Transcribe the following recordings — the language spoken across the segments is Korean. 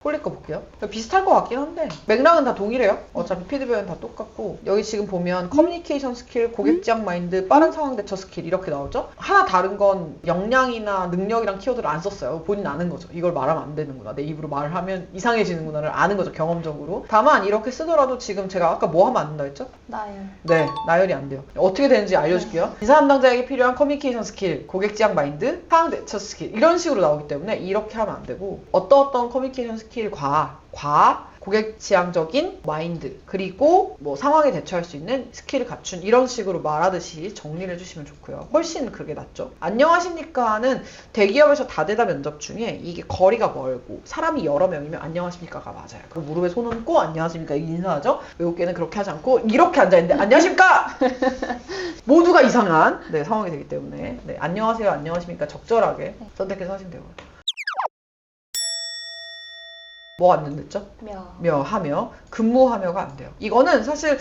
폴리 거 볼게요. 비슷할 것 같긴 한데 맥락은 다 동일해요. 어차피 피드백은 다 똑같고 여기 지금 보면 커뮤니케이션 스킬, 고객 지향 마인드, 빠른 상황 대처 스킬 이렇게 나오죠. 하나 다른 건 역량이나 능력이랑 키워드를 안 썼어요. 본인 아는 거죠. 이걸 말하면 안 되는구나. 내 입으로 말을 하면 이상해지는구나를 아는 거죠. 경험적으로. 다만 이렇게 쓰더라도 지금 제가 아까 뭐 하면 안 된다 했죠? 나열. 네, 나열이 안 돼요. 어떻게 되는지 알려줄게요. 인사 담당자에게 필요한 커뮤니케이션 스킬, 고객 지향 마인드, 상황 대처 스킬 이런 식으로 나오기 때문에 이렇게 하면 안 되고 어떤 커뮤니케이션 스킬과 고객 지향적인 마인드 그리고 뭐 상황에 대처할 수 있는 스킬을 갖춘 이런 식으로 말하듯이 정리를 해주시면 좋고요. 훨씬 그게 낫죠. 안녕하십니까는 대기업에서 다대다 면접 중에 이게 거리가 멀고 사람이 여러 명이면 안녕하십니까가 맞아요. 그럼 무릎에 손 얹고 안녕하십니까 인사하죠. 외국계는 그렇게 하지 않고 이렇게 앉아있는데 안녕하십니까 모두가 이상한 상황이 되기 때문에 안녕하세요 안녕하십니까 적절하게 선택해서 하시면 되고요. 뭐 안 된댔죠? 하며 근무하며가 안 돼요. 이거는 사실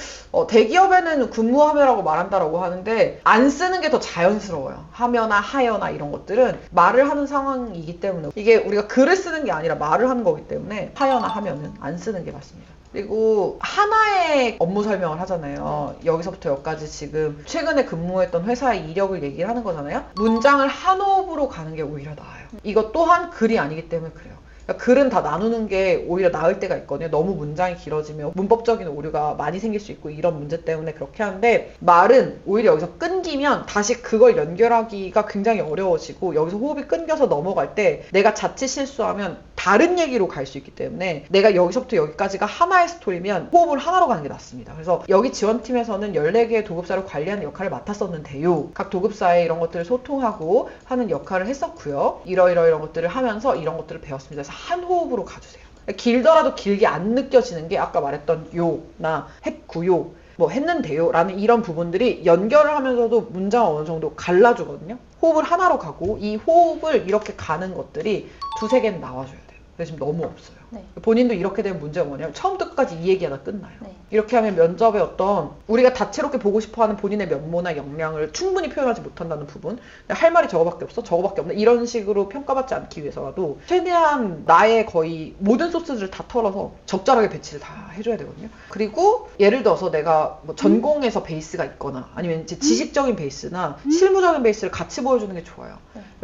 대기업에는 근무하며라고 말한다라고 하는데 안 쓰는 게 더 자연스러워요. 하며나 하여나 이런 것들은 말을 하는 상황이기 때문에 이게 우리가 글을 쓰는 게 아니라 말을 하는 거기 때문에 하여나 하면은 안 쓰는 게 맞습니다. 그리고 하나의 업무 설명을 하잖아요. 여기서부터 여기까지 지금 최근에 근무했던 회사의 이력을 얘기를 하는 거잖아요. 문장을 한 호흡으로 가는 게 오히려 나아요. 이것 또한 글이 아니기 때문에 그래요. 글은 다 나누는 게 오히려 나을 때가 있거든요. 너무 문장이 길어지면 문법적인 오류가 많이 생길 수 있고 이런 문제 때문에 그렇게 하는데 말은 오히려 여기서 끊기면 다시 그걸 연결하기가 굉장히 어려워지고 여기서 호흡이 끊겨서 넘어갈 때 내가 자칫 실수하면 다른 얘기로 갈 수 있기 때문에 내가 여기서부터 여기까지가 하나의 스토리면 호흡을 하나로 가는 게 낫습니다. 그래서 여기 지원팀에서는 14개의 도급사를 관리하는 역할을 맡았었는데요. 각 도급사에 이런 것들을 소통하고 하는 역할을 했었고요. 이런 것들을 하면서 이런 것들을 배웠습니다. 그래서 한 호흡으로 가주세요. 길더라도 길게 안 느껴지는 게 아까 말했던 요나 했구요 뭐 했는데요 라는 이런 부분들이 연결을 하면서도 문장을 어느 정도 갈라주거든요. 호흡을 하나로 가고 이 호흡을 이렇게 가는 것들이 두세 개는 나와줘야 돼요. 근데 지금 너무 없어요. 본인도 이렇게 되면 문제가 뭐냐면 처음부터 끝까지 이 얘기하다 끝나요. 이렇게 하면 면접에 어떤 우리가 다채롭게 보고 싶어하는 본인의 면모나 역량을 충분히 표현하지 못한다는 부분, 할 말이 저거밖에 없어? 저거밖에 없네? 이런 식으로 평가받지 않기 위해서라도 최대한 나의 거의 모든 소스들을 다 털어서 적절하게 배치를 다 해줘야 되거든요. 그리고 예를 들어서 내가 뭐 전공에서 베이스가 있거나 아니면 이제 지식적인 베이스나 실무적인 베이스를 같이 보여주는 게 좋아요.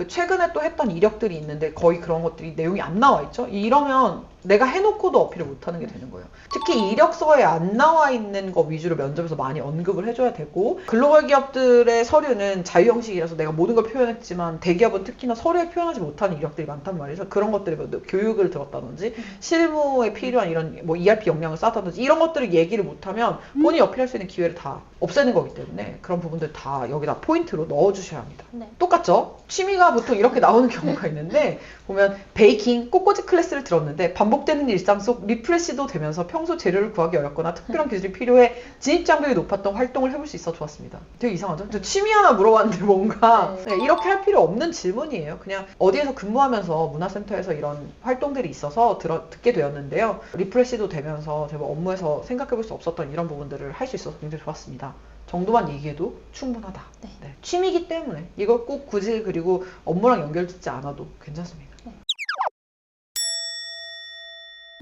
최근에 또 했던 이력들이 있는데 거의 그런 것들이 내용이 안 나와 있죠? 이러면 내가 해놓고도 어필을 못하는 게 되는 거예요. 특히 이력서에 안 나와 있는 거 위주로 면접에서 많이 언급을 해줘야 되고 글로벌 기업들의 서류는 자유 형식이라서 내가 모든 걸 표현했지만 대기업은 특히나 서류에 표현하지 못하는 이력들이 많단 말이죠. 그런 것들이 뭐 교육을 들었다든지 실무에 필요한 이런 뭐 ERP 역량을 쌓았다든지 이런 것들을 얘기를 못하면 본인이 어필할 수 있는 기회를 다 없애는 거기 때문에 그런 부분들 다 여기다 포인트로 넣어주셔야 합니다. 똑같죠? 취미가 보통 이렇게 나오는 경우가 있는데 보면 베이킹, 꽃꽂이 클래스를 들었는데 반복되는 일상 속 리프레시도 되면서 평소 재료를 구하기 어렵거나 특별한 기술이 필요해 진입 장벽이 높았던 활동을 해볼 수 있어 좋았습니다. 되게 이상하죠? 저 취미 하나 물어봤는데 뭔가 이렇게 할 필요 없는 질문이에요. 그냥 어디에서 근무하면서 문화센터에서 이런 활동들이 있어서 듣게 되었는데요. 리프레시도 되면서 제가 업무에서 생각해볼 수 없었던 이런 부분들을 할 수 있어서 굉장히 좋았습니다. 정도만 얘기해도 충분하다. 취미이기 때문에 이걸 꼭 굳이 그리고 업무랑 연결짓지 않아도 괜찮습니다.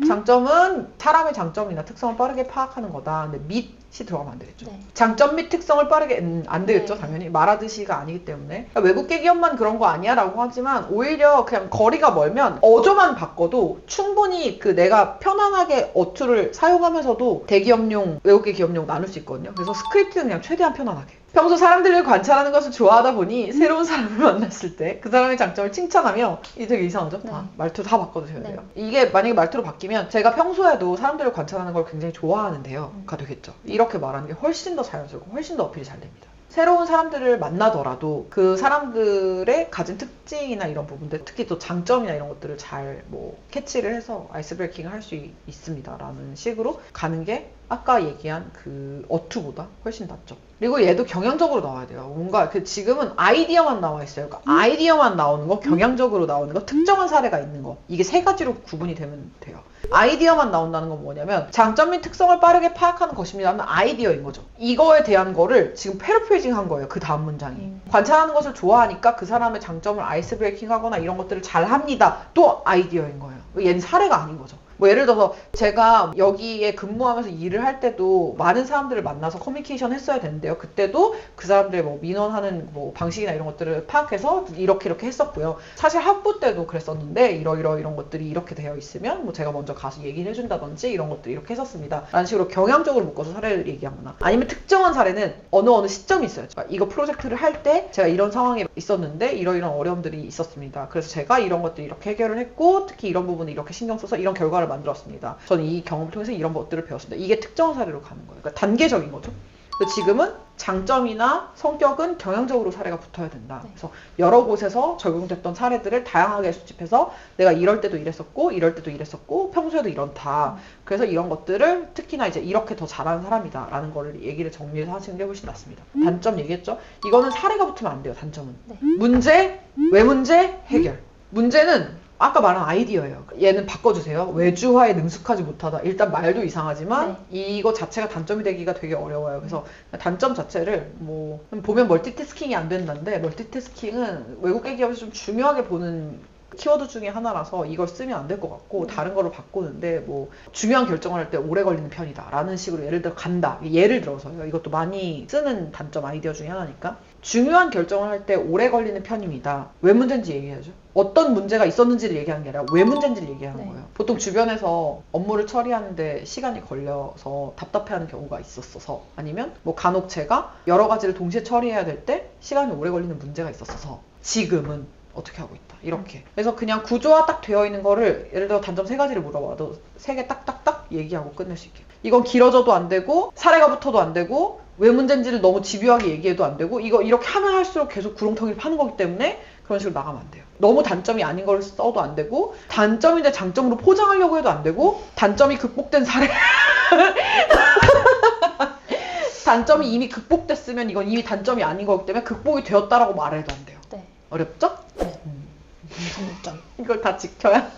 장점은 사람의 장점이나 특성을 빠르게 파악하는 거다. 근데 밑이 들어가면 안 되겠죠. 장점 및 특성을 빠르게 안 되겠죠. 당연히 말하듯이가 아니기 때문에 외국계 기업만 그런 거 아니야 라고 하지만 오히려 그냥 거리가 멀면 어조만 바꿔도 충분히 그 내가 편안하게 어투를 사용하면서도 대기업용 외국계 기업용 나눌 수 있거든요. 그래서 스크립트는 그냥 최대한 편안하게 평소 사람들을 관찰하는 것을 좋아하다 보니 새로운 사람을 만났을 때 그 사람의 장점을 칭찬하며 이게 되게 이상하죠? 말투 다 바꿔도 돼요. 이게 만약에 말투로 바뀌면 제가 평소에도 사람들을 관찰하는 걸 굉장히 좋아하는데요 가 되겠죠. 이렇게 말하는 게 훨씬 더 자연스럽고 훨씬 더 어필이 잘 됩니다. 새로운 사람들을 만나더라도 그 사람들의 가진 특징이나 이런 부분들 특히 또 장점이나 이런 것들을 잘 뭐 캐치를 해서 아이스 브레이킹을 할 수 있습니다 라는 식으로 가는 게 아까 얘기한 그 어투보다 훨씬 낫죠. 그리고 얘도 경향적으로 나와야 돼요. 뭔가 지금은 아이디어만 나와 있어요. 그러니까 아이디어만 나오는 거, 경향적으로 나오는 거, 특정한 사례가 있는 거 이게 세 가지로 구분이 되면 돼요. 아이디어만 나온다는 건 뭐냐면 장점 및 특성을 빠르게 파악하는 것입니다는 아이디어인 거죠. 이거에 대한 거를 지금 패러프레이징 한 거예요. 그 다음 문장이. 관찰하는 것을 좋아하니까 그 사람의 장점을 아이스 브레이킹 하거나 이런 것들을 잘 합니다. 또 아이디어인 거예요. 얘는 사례가 아닌 거죠. 뭐 예를 들어서 제가 여기에 근무하면서 일을 할 때도 많은 사람들을 만나서 커뮤니케이션 했어야 되는데요. 그때도 그 사람들의 뭐 민원하는 뭐 방식이나 이런 것들을 파악해서 이렇게 했었고요. 사실 학부 때도 그랬었는데 이런 것들이 이렇게 되어 있으면 뭐 제가 먼저 가서 얘기를 해준다든지 이런 것들이 이렇게 했었습니다. 라는 식으로 경향적으로 묶어서 사례를 얘기하거나 아니면 특정한 사례는 어느 시점이 있어요. 이거 프로젝트를 할 때 제가 이런 상황에 있었는데 이런 어려움들이 있었습니다. 그래서 제가 이런 것들 이렇게 해결을 했고 특히 이런 부분을 이렇게 신경 써서 이런 결과를 만들었습니다. 저는 이 경험을 통해서 이런 것들을 배웠습니다. 이게 특정한 사례로 가는 거예요. 그러니까 단계적인 거죠. 지금은 장점이나 성격은 경향적으로 사례가 붙어야 된다. 그래서 여러 곳에서 적용됐던 사례들을 다양하게 수집해서 내가 이럴 때도 이랬었고 이럴 때도 이랬었고 평소에도 이렇다. 그래서 이런 것들을 특히나 이제 이렇게 더 잘하는 사람이다 라는 거를 얘기를 정리해서 하시는 게 훨씬 낫습니다. 단점 얘기했죠? 이거는 사례가 붙으면 안 돼요. 단점은. 문제, 왜 문제, 해결. 문제는 아까 말한 아이디어예요. 얘는 바꿔주세요. 외주화에 능숙하지 못하다. 일단 말도 이상하지만 이거 자체가 단점이 되기가 되게 어려워요. 그래서 단점 자체를 뭐 보면 멀티태스킹이 안 된다는데 멀티태스킹은 외국계 기업에서 좀 중요하게 보는 키워드 중에 하나라서 이걸 쓰면 안 될 것 같고 다른 거로 바꾸는데 뭐 중요한 결정을 할 때 오래 걸리는 편이다 라는 식으로 예를 들어 간다. 예를 들어서요. 이것도 많이 쓰는 단점 아이디어 중에 하나니까 중요한 결정을 할 때 오래 걸리는 편입니다. 왜 문제인지 얘기해야죠. 어떤 문제가 있었는지를 얘기하는 게 아니라 왜 문제인지를 얘기하는 거예요. 보통 주변에서 업무를 처리하는데 시간이 걸려서 답답해하는 경우가 있었어서 아니면 뭐 간혹 제가 여러 가지를 동시에 처리해야 될 때 시간이 오래 걸리는 문제가 있었어서 지금은 어떻게 하고 있다. 이렇게. 그래서 그냥 구조화 딱 되어 있는 거를 예를 들어 단점 3가지를 물어봐도 3개 딱딱딱 얘기하고 끝낼 수 있게. 이건 길어져도 안 되고 사례가 붙어도 안 되고 왜 문제인지를 너무 집요하게 얘기해도 안 되고 이거 이렇게 하면 할수록 계속 구렁텅이를 파는 거기 때문에 그런 식으로 나가면 안 돼요. 너무 단점이 아닌 걸 써도 안 되고 단점인데 장점으로 포장하려고 해도 안 되고 단점이 극복된 사례 단점이 이미 극복됐으면 이건 이미 단점이 아닌 거기 때문에 극복이 되었다라고 말해도 안 돼요. 네. 어렵죠? 네. 장점. 이걸 다 지켜야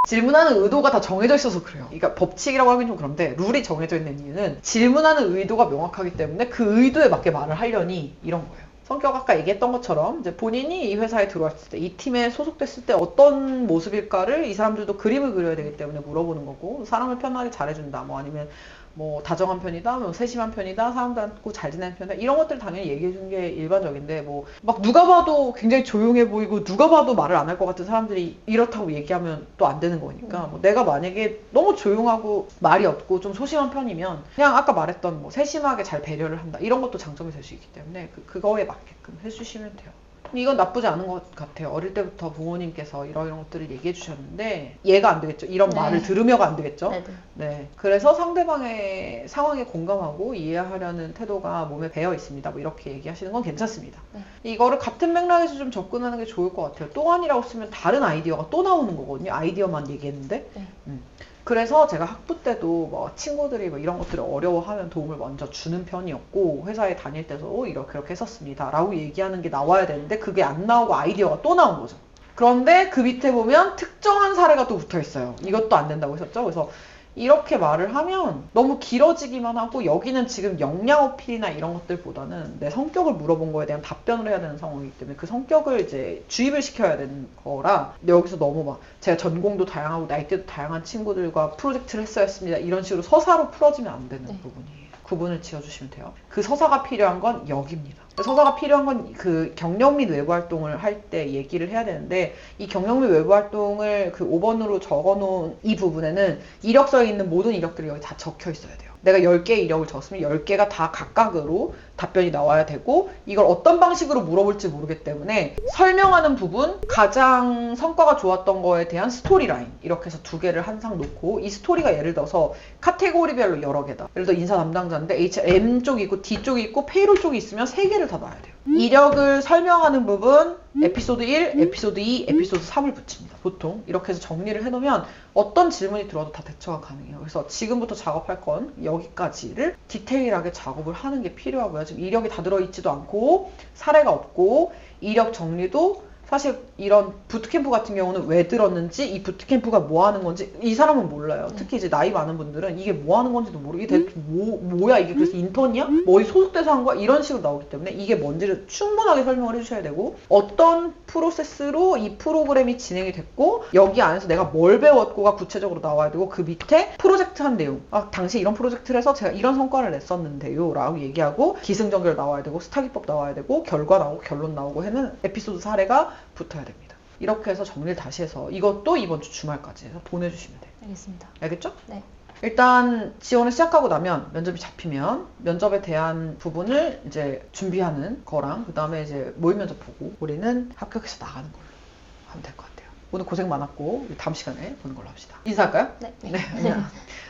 질문하는 의도가 다 정해져 있어서 그래요. 그러니까 법칙이라고 하긴 좀 그런데 룰이 정해져 있는 이유는 질문하는 의도가 명확하기 때문에 그 의도에 맞게 말을 하려니 이런 거예요. 성격 아까 얘기했던 것처럼 이제 본인이 이 회사에 들어왔을 때 이 팀에 소속됐을 때 어떤 모습일까를 이 사람들도 그림을 그려야 되기 때문에 물어보는 거고 사람을 편하게 잘해준다 뭐 아니면 뭐 다정한 편이다, 뭐 세심한 편이다, 사람들하고 잘 지내는 편이다 이런 것들 당연히 얘기해 주는 게 일반적인데 뭐 막 누가 봐도 굉장히 조용해 보이고 누가 봐도 말을 안 할 것 같은 사람들이 이렇다고 얘기하면 또 안 되는 거니까 뭐 내가 만약에 너무 조용하고 말이 없고 좀 소심한 편이면 그냥 아까 말했던 뭐 세심하게 잘 배려를 한다 이런 것도 장점이 될 수 있기 때문에 그거에 맞게끔 해주시면 돼요. 이건 나쁘지 않은 것 같아요. 어릴 때부터 부모님께서 이런 것들을 얘기해 주셨는데 이해가 안 되겠죠. 이런 말을 들으며가 안 되겠죠. 네. 그래서 상대방의 상황에 공감하고 이해하려는 태도가 몸에 배어 있습니다. 뭐 이렇게 얘기하시는 건 괜찮습니다. 이거를 같은 맥락에서 좀 접근하는 게 좋을 것 같아요. 또한이라고 쓰면 다른 아이디어가 또 나오는 거거든요. 아이디어만 얘기했는데. 그래서 제가 학부 때도 뭐 친구들이 뭐 이런 것들을 어려워하면 도움을 먼저 주는 편이었고 회사에 다닐 때도 이렇게 했었습니다 라고 얘기하는 게 나와야 되는데 그게 안 나오고 아이디어가 또 나온 거죠. 그런데 그 밑에 보면 특정한 사례가 또 붙어 있어요. 이것도 안 된다고 했었죠. 그래서 이렇게 말을 하면 너무 길어지기만 하고 여기는 지금 역량 어필이나 이런 것들보다는 내 성격을 물어본 거에 대한 답변을 해야 되는 상황이기 때문에 그 성격을 이제 주입을 시켜야 되는 거라 근데 여기서 너무 막 제가 전공도 다양하고 나이대도 다양한 친구들과 프로젝트를 했어야 했습니다 이런 식으로 서사로 풀어지면 안 되는 부분이에요. 구분을 지어주시면 돼요. 그 서사가 필요한 건 여기입니다. 서사가 필요한 건 그 경력 및 외부 활동을 할 때 얘기를 해야 되는데 이 경력 및 외부 활동을 그 5번으로 적어놓은 이 부분에는 이력서에 있는 모든 이력들이 여기 다 적혀 있어야 돼요. 내가 10개의 이력을 적었으면 10개가 다 각각으로 답변이 나와야 되고 이걸 어떤 방식으로 물어볼지 모르기 때문에 설명하는 부분, 가장 성과가 좋았던 거에 대한 스토리라인 이렇게 해서 2개를 항상 놓고 이 스토리가 예를 들어서 카테고리별로 여러 개다. 예를 들어 인사 담당자인데 HM 쪽이 있고 D 쪽이 있고 페이롤 쪽이 있으면 3개를 다 놔야 돼요. 이력을 설명하는 부분 에피소드 1, 에피소드 2, 에피소드 3을 붙입니다. 보통 이렇게 해서 정리를 해놓으면 어떤 질문이 들어와도 다 대처가 가능해요. 그래서 지금부터 작업할 건 여기까지를 디테일하게 작업을 하는 게 필요하고요. 지금 이력이 다 들어있지도 않고 사례가 없고 이력 정리도 사실 이런 부트캠프 같은 경우는 왜 들었는지, 이 부트캠프가 뭐 하는 건지 이 사람은 몰라요. 특히 이제 나이 많은 분들은 이게 뭐 하는 건지도 모르고 이게 대체 뭐야 이게 그래서 인턴이야? 뭐 어디 소속돼서 한 거야? 이런 식으로 나오기 때문에 이게 뭔지를 충분하게 설명을 해주셔야 되고, 어떤 프로세스로 이 프로그램이 진행이 됐고 여기 안에서 내가 뭘 배웠고가 구체적으로 나와야 되고, 그 밑에 프로젝트 한 내용, 당시 이런 프로젝트를 해서 제가 이런 성과를 냈었는데요 라고 얘기하고, 기승전결 나와야 되고 스타기법 나와야 되고 결과 나오고 결론 나오고 해는 에피소드 사례가 붙어야 됩니다. 이렇게 해서 정리를 다시 해서 이것도 이번 주 주말까지 해서 보내주시면 돼요. 알겠습니다. 알겠죠? 네. 일단 지원을 시작하고 나면 면접이 잡히면 면접에 대한 부분을 이제 준비하는 거랑, 그 다음에 이제 모의 면접 보고 우리는 합격해서 나가는 걸로 하면 될 것 같아요. 오늘 고생 많았고 우리 다음 시간에 보는 걸로 합시다. 인사할까요? 네. 네.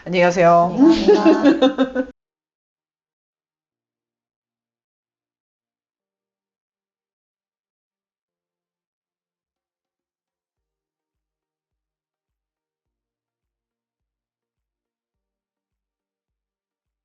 안녕히 가세요. 감사합니다.